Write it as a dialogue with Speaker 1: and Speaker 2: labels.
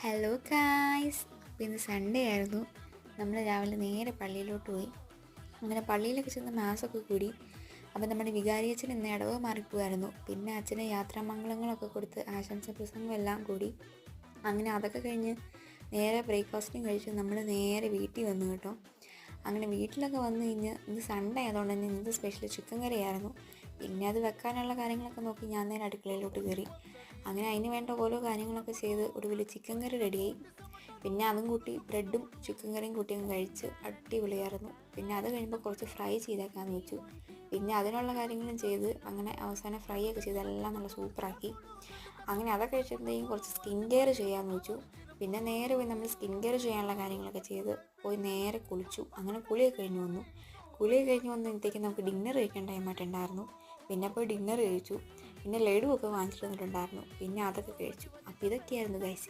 Speaker 1: Hello guys. അപ്പോൾ ഇന്ന് Sunday ആയിരുന്നു. നമ്മൾ രാവിലെ നേരെ പള്ളിയിലോട്ട് പോയി. അങ്ങനെ പള്ളിയിലൊക്കെ ചെന്ന് മാസമൊക്കെ കൂടി. അപ്പോൾ നമ്മുടെ വികാരിയച്ഛൻ ഇന്ന് ഇടവ മാറിപ്പോവായിരുന്നു. പിന്നെ അച്ഛന് യാത്രാമംഗളങ്ങളൊക്കെ കൊടുത്ത് ആശംസ പ്രസംഗം എല്ലാം കൂടി. അങ്ങനെ അതൊക്കെ കഴിഞ്ഞ് നേരെ ബ്രേക്ക്ഫാസ്റ്റും കഴിച്ച് നമ്മൾ നേരെ വീട്ടിൽ വന്നു കേട്ടോ. അങ്ങനെ വീട്ടിലൊക്കെ വന്നു കഴിഞ്ഞ് ഇന്ന് സൺഡേ ആയതുകൊണ്ട് തന്നെ ഇന്നത്തെ സ്പെഷ്യൽ ചിക്കൻ കറിയായിരുന്നു. പിന്നെ അത് വെക്കാനുള്ള കാര്യങ്ങളൊക്കെ നോക്കി ഞാൻ നേരെ അടുക്കളയിലോട്ട് കയറി. അങ്ങനെ അതിന് വേണ്ട ഓരോ കാര്യങ്ങളൊക്കെ ചെയ്ത് ഒടുവിൽ ചിക്കൻ കറി റെഡിയായി. പിന്നെ അതും കൂട്ടി ബ്രെഡും ചിക്കൻ കറിയും കൂട്ടി അങ്ങ് കഴിച്ച് അടിപൊളിയായിരുന്നു. പിന്നെ അത് കഴിയുമ്പോൾ കുറച്ച് ഫ്രൈ ചെയ്തേക്കാമെന്ന് വെച്ചു. പിന്നെ അതിനുള്ള കാര്യങ്ങളും ചെയ്ത് അങ്ങനെ അവസാനം ഫ്രൈ ഒക്കെ ചെയ്ത് എല്ലാം നല്ല സൂപ്പറാക്കി. അങ്ങനെ അതൊക്കെ കഴിച്ചപ്പോഴത്തേക്കും കുറച്ച് സ്കിൻ കെയർ ചെയ്യാമെന്ന് വെച്ചു. പിന്നെ നേരെ പോയി നമ്മൾ സ്കിൻ കെയർ ചെയ്യാനുള്ള കാര്യങ്ങളൊക്കെ ചെയ്ത് പോയി നേരെ കുളിച്ചു. അങ്ങനെ കുളിയൊക്കെ കഴിഞ്ഞ് വന്നപ്പോഴത്തേക്കും നമുക്ക് ഡിന്നർ കഴിക്കാൻ ടൈമായിട്ടുണ്ടായിരുന്നു. പിന്നെ പോയി ഡിന്നർ കഴിച്ചു. പിന്നെ ലഡു ഒക്കെ വാങ്ങിച്ചിട്ട് വന്നിട്ടുണ്ടായിരുന്നു. പിന്നെ അതൊക്കെ കഴിച്ചു. അപ്പോൾ ഇതൊക്കെയായിരുന്നു ഗൈസ്